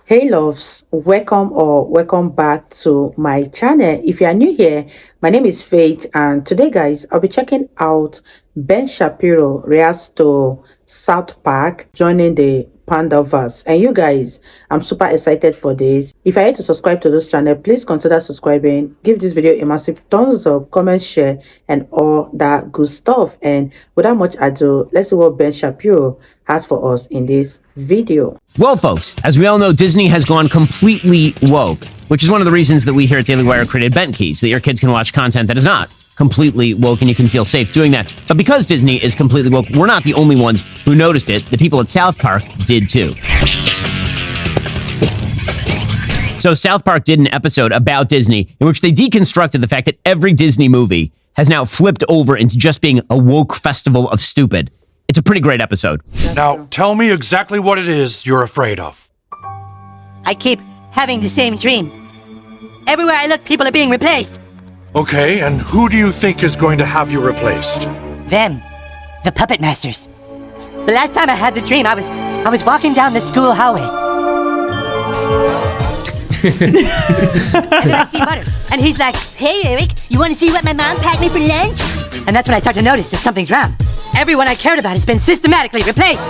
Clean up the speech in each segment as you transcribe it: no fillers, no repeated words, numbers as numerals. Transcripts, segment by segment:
Hey loves, welcome back to my channel. If you are new here, my name is Faith, and today guys, I'll be checking out Ben Shapiro reacts to South Park joining the Pandaverse. And you guys, I'm super excited for this. If you're yet to subscribe to this channel, please consider subscribing. Give this video a massive thumbs up, comment, share, and all that good stuff. And without much ado, let's see what Ben Shapiro has for us in this video. Well, folks, as we all know, Disney has gone completely woke, which is one of the reasons that we here at Daily Wire created Bent Key, so that your kids can watch content that is not completely woke and you can feel safe doing that. But because Disney is completely woke, we're not the only ones who noticed it. The people at South Park did too. So South Park did an episode about Disney in which they deconstructed the fact that every Disney movie has now flipped over into just being a woke festival of stupid. It's a pretty great episode. Now, tell me exactly what it is you're afraid of. I keep having the same dream. Everywhere I look, people are being replaced. Okay, and who do you think is going to have you replaced? Them, the puppet masters. The last time I had the dream, I was walking down the school hallway. And then I see Butters, and he's like, "Hey, Eric, you want to see what my mom packed me for lunch?" And that's when I start to notice that something's wrong. Everyone I cared about has been systematically replaced.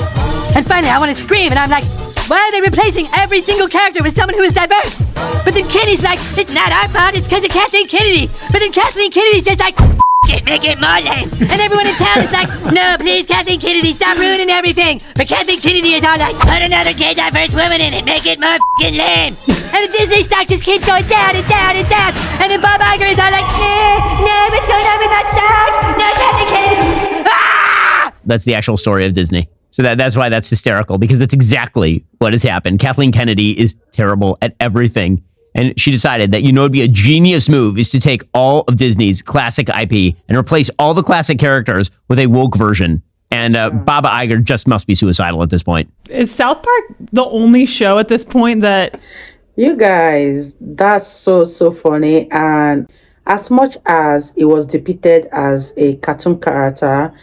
And finally, I want to scream, and I'm like, why are they replacing every single character with someone who is diverse? But then Kenny's like, it's not our fault, it's because of Kathleen Kennedy. But then Kathleen Kennedy's just like, it, make it more lame. And everyone in town is like, no, please, Kathleen Kennedy, stop ruining everything. But Kathleen Kennedy is all like, put another gay diverse woman in it, make it more lame. And the Disney stock just keeps going down and down and down. And then Bob Iger is all like, no, what's going on with my stocks? No, Kathleen Kennedy. Ah! That's the actual story of Disney. So that's why that's hysterical, because that's exactly what has happened. Kathleen Kennedy is terrible at everything. And she decided that, it'd be a genius move is to take all of Disney's classic IP and replace all the classic characters with a woke version. And Baba Iger just must be suicidal at this point. Is South Park the only show at this point that... You guys, that's so funny. And as much as it was depicted as a cartoon character,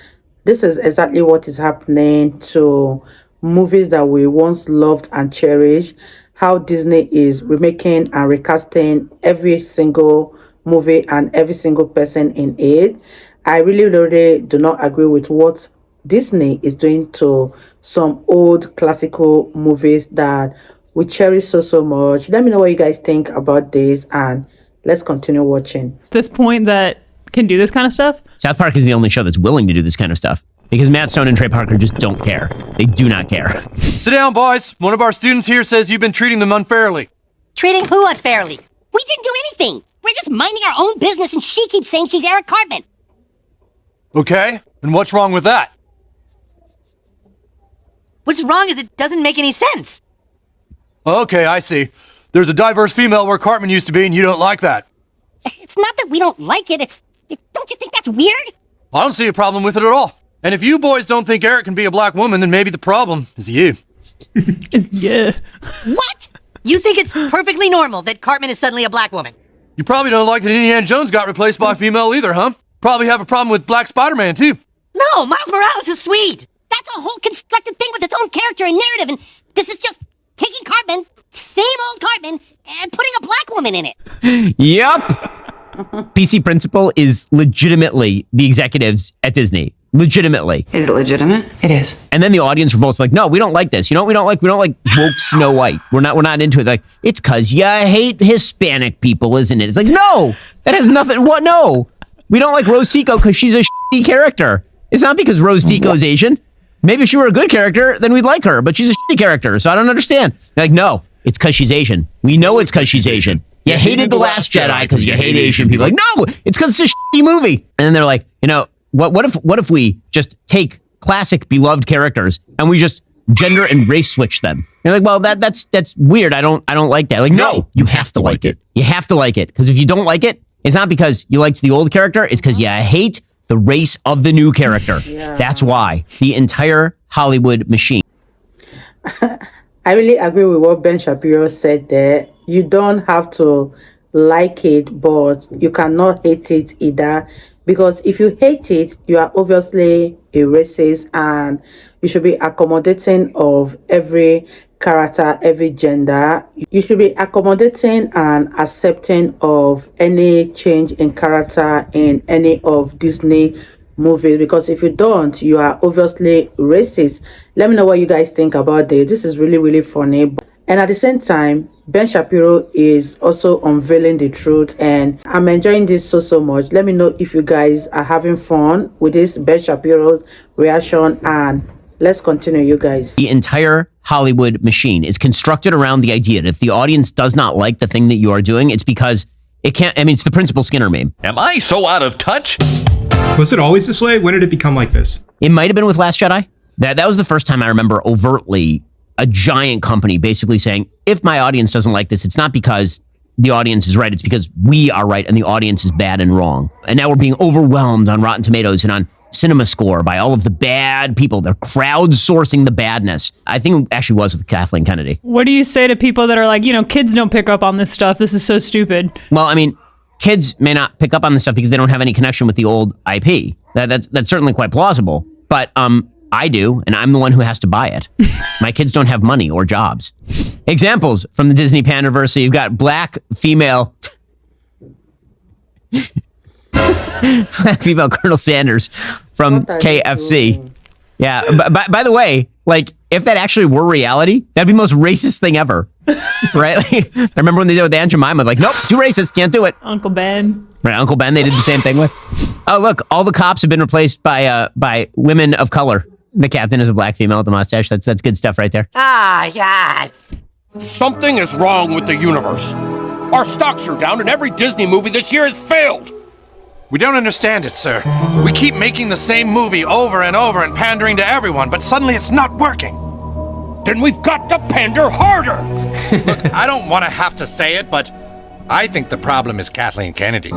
this is exactly what is happening to movies that we once loved and cherished. How Disney is remaking and recasting every single movie and every single person in it. I really do not agree with what Disney is doing to some old classical movies that we cherish so much. Let me know what you guys think about this, and let's continue watching. This point that can do this kind of stuff? South Park is the only show that's willing to do this kind of stuff, because Matt Stone and Trey Parker just don't care. They do not care. Sit down, boys. One of our students here says you've been treating them unfairly. Treating who unfairly? We didn't do anything. We're just minding our own business, and she keeps saying she's Eric Cartman. Okay, and what's wrong with that? What's wrong is it doesn't make any sense. Okay, I see. There's a diverse female where Cartman used to be, and you don't like that. It's not that we don't like it, don't you think that's weird? I don't see a problem with it at all. And if you boys don't think Eric can be a black woman, then maybe the problem is you. Yeah. What? You think it's perfectly normal that Cartman is suddenly a black woman? You probably don't like that Indiana Jones got replaced by a female either, huh? Probably have a problem with Black Spider-Man, too. No, Miles Morales is sweet. That's a whole constructed thing with its own character and narrative, and this is just taking Cartman, same old Cartman, and putting a black woman in it. Yup. PC Principal is legitimately the executives at Disney. Legitimately. Is it legitimate? It is. And then the audience revolts like, no, we don't like this. You know what we don't like? We don't like woke Snow White. We're not into it. Like, it's because you hate Hispanic people, isn't it? It's like, no, that has nothing. What? No, we don't like Rose Tico because she's a shitty character. It's not because Rose Tico's Asian. Maybe if she were a good character, then we'd like her, but she's a shitty character, so I don't understand. They're like, no, it's because she's Asian. We know it's because she's Asian. You hated The Last Jedi because you hate Asian people. Like, no, it's because it's a shitty movie. And then they're like, what if we just take classic beloved characters and we just gender and race switch them? You're like, well, that's weird. I don't like that. Like, no, you have to like it. You have to like it, because if you don't like it, it's not because you liked the old character. It's because you hate the race of the new character. Yeah. That's why the entire Hollywood machine. I really agree with what Ben Shapiro said there. You don't have to like it, but you cannot hate it either. Because if you hate it, you are obviously a racist, and you should be accommodating of every character, every gender. You should be accommodating and accepting of any change in character in any of Disney movies, because if you don't, you are obviously racist. Let me know what you guys think about this. This is really, really funny. And at the same time, Ben Shapiro is also unveiling the truth, and I'm enjoying this so much. Let me know if you guys are having fun with this Ben Shapiro's reaction, and let's continue, you guys. The entire Hollywood machine is constructed around the idea that if the audience does not like the thing that you are doing, it's because it can't. I mean, it's the Principal Skinner meme. Am I so out of touch? Was it always this way? When did it become like this? It might have been with Last Jedi. That was the first time I remember overtly a giant company basically saying, if my audience doesn't like this, it's not because the audience is right, it's because we are right and the audience is bad and wrong. And now we're being overwhelmed on Rotten Tomatoes and on Cinema Score by all of the bad people. They're crowdsourcing the badness. I think it actually was with Kathleen Kennedy. What do you say to people that are like, kids don't pick up on this stuff. This is so stupid. Well, I mean, kids may not pick up on this stuff because they don't have any connection with the old IP. That's certainly quite plausible. But I do, and I'm the one who has to buy it. My kids don't have money or jobs. Examples from the Disney Pandaverse. So you've got black female Colonel Sanders from KFC. Yeah, by the way, like, if that actually were reality, that'd be the most racist thing ever. Right? Like, I remember when they did it with Aunt Jemima, like, nope, too racist, can't do it. Uncle Ben. Right, Uncle Ben, they did the same thing with. Oh, look, all the cops have been replaced by women of color. The captain is a black female with a mustache. That's good stuff right there. Ah, God. Something is wrong with the universe. Our stocks are down and every Disney movie this year has failed. We don't understand it, sir. We keep making the same movie over and over and pandering to everyone, but suddenly it's not working. Then we've got to pander harder. Look, I don't want to have to say it, but I think the problem is Kathleen Kennedy.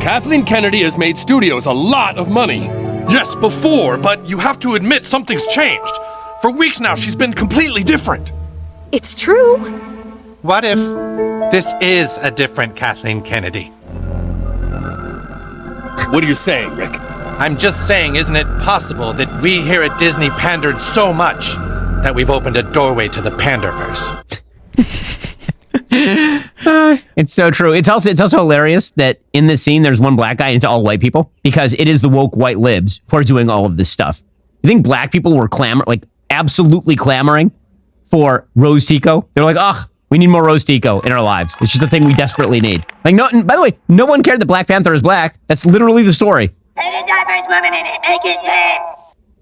Kathleen Kennedy has made studios a lot of money. Yes, before, but you have to admit something's changed. For weeks now, she's been completely different. It's true. What if this is a different Kathleen Kennedy? What are you saying, Rick? I'm just saying, isn't it possible that we here at Disney pandered so much that we've opened a doorway to the Pandaverse? It's so true. It's also hilarious that in this scene there's one black guy and it's all white people, because it is the woke white libs who are doing all of this stuff. You think black people were absolutely clamoring for Rose Tico? They're like, oh, we need more Rose Tico in our lives. It's just a thing we desperately need. Like, no. And by the way, no one cared that Black Panther is black. That's literally the story. Put a diverse woman in it. Make it safe.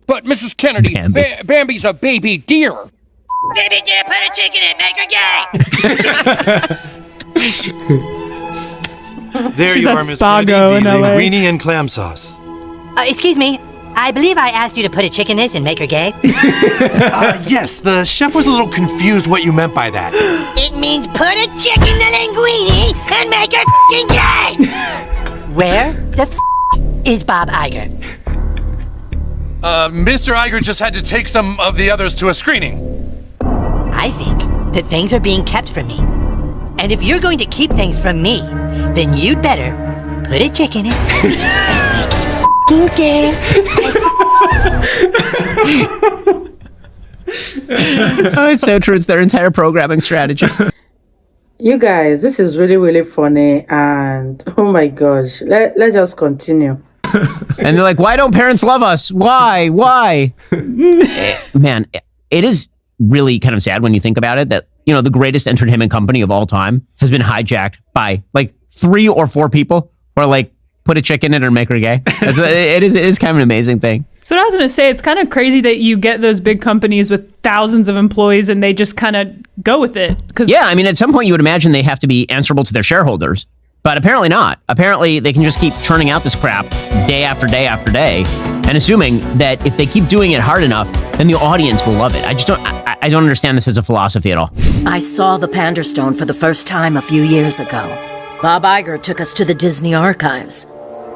But Mrs. Kennedy, Bambi's a baby deer. Baby dear, put a chicken in. Make her gay. There She's you at are, Miss Spago Kennedy, the in LA. linguine and clam sauce. Excuse me. I believe I asked you to put a chick in this and make her gay. Yes, the chef was a little confused what you meant by that. It means put a chick in the linguine and make her f***ing gay. Where the f*** is Bob Iger? Mr. Iger just had to take some of the others to a screening. I think that things are being kept from me. And if you're going to keep things from me, then you'd better put a chick in it and make it f***ing gay. Oh, it's so true. It's their entire programming strategy. You guys, this is really, really funny, and oh my gosh, let's just continue. And they're like, why don't parents love us? Why? Man, it is really kind of sad when you think about it that, the greatest entertainment company of all time has been hijacked by like 3 or 4 people who are like, put a chick in it or make her gay. It is kind of an amazing thing. So what I was going to say, it's kind of crazy that you get those big companies with thousands of employees and they just kind of go with it. Yeah, I mean, at some point you would imagine they have to be answerable to their shareholders, but apparently not. Apparently they can just keep churning out this crap day after day after day, and assuming that if they keep doing it hard enough, then the audience will love it. I don't understand this as a philosophy at all. I saw the Panderstone for the first time a few years ago. Bob Iger took us to the Disney archives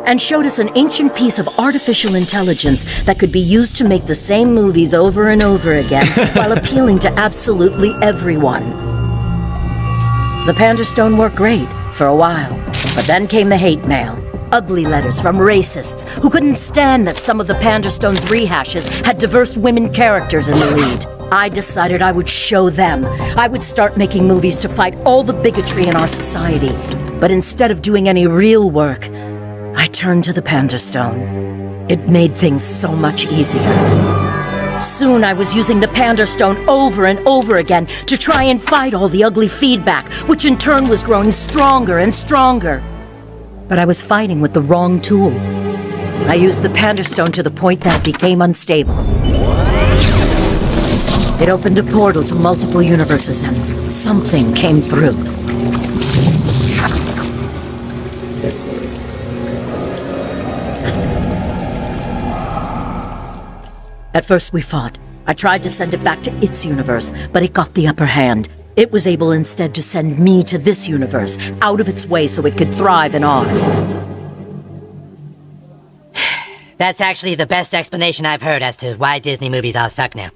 and showed us an ancient piece of artificial intelligence that could be used to make the same movies over and over again while appealing to absolutely everyone. The Panderstone worked great for a while, But then came the hate mail. Ugly letters from racists who couldn't stand that some of the Panderstone's rehashes had diverse women characters in the lead. I decided I would show them. I would start making movies to fight all the bigotry in our society. But instead of doing any real work, I turned to the Panderstone. It made things so much easier. Soon I was using the Panderstone over and over again to try and fight all the ugly feedback, which in turn was growing stronger and stronger. But I was fighting with the wrong tool. I used the Panderstone to the point that it became unstable. It opened a portal to multiple universes and something came through. At first we fought. I tried to send it back to its universe, but it got the upper hand. It was able instead to send me to this universe, out of its way so it could thrive in ours. That's actually the best explanation I've heard as to why Disney movies all suck now.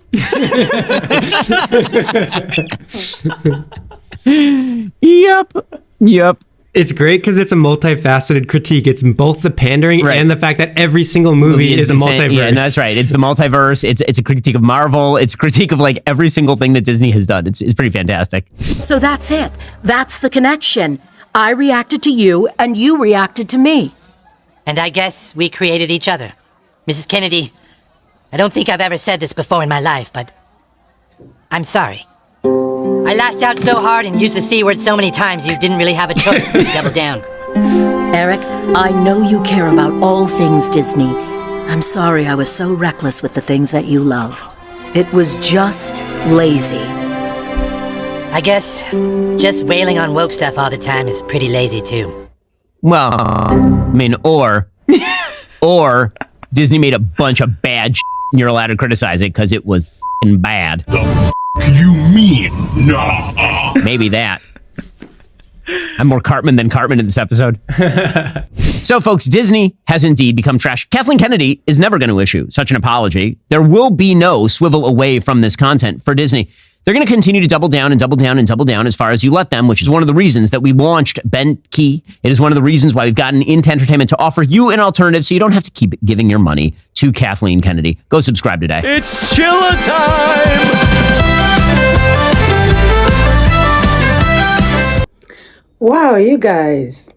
Yep. It's great because it's a multifaceted critique. It's both the pandering and the fact that every single movie is a multiverse. Yeah, no, that's right. It's the multiverse. It's a critique of Marvel. It's a critique of like every single thing that Disney has done. It's pretty fantastic. So that's it. That's the connection. I reacted to you, and you reacted to me. And I guess we created each other. Mrs. Kennedy, I don't think I've ever said this before in my life, but I'm sorry. I lashed out so hard and used the C word so many times you didn't really have a choice but to double down. Eric, I know you care about all things Disney. I'm sorry I was so reckless with the things that you love. It was just lazy. I guess just wailing on woke stuff all the time is pretty lazy too. Well, I mean, or Disney made a bunch of bad shit and you're allowed to criticize it because it was f***ing bad. You mean nah? Maybe that. I'm more Cartman than Cartman in this episode. So, folks, Disney has indeed become trash. Kathleen Kennedy is never going to issue such an apology. There will be no swivel away from this content for Disney. They're going to continue to double down and double down and double down as far as you let them, which is one of the reasons that we launched Ben Key. It is one of the reasons why we've gotten Into Entertainment to offer you an alternative so you don't have to keep giving your money to Kathleen Kennedy. Go subscribe today. It's Chilla time! Wow, you guys,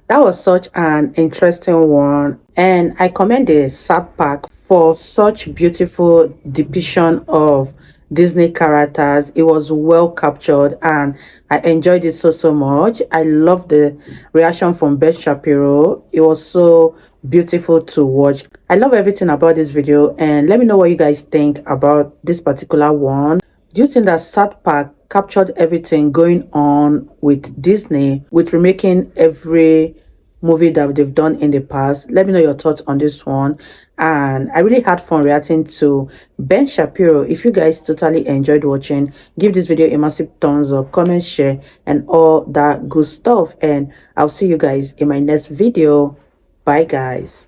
that was such an interesting one, and I commend the South Park for such beautiful depiction of Disney characters. It was well captured and I enjoyed it so much. I love the reaction from Ben Shapiro. It was so beautiful to watch. I love everything about this video, and let me know what you guys think about this particular one. Do you think that South Park captured everything going on with Disney with remaking every movie that they've done in the past? Let me know your thoughts on this one. And I really had fun reacting to Ben Shapiro. If you guys totally enjoyed watching, give this video a massive thumbs up, comment, share, and all that good stuff. And I'll see you guys in my next video. Bye, guys.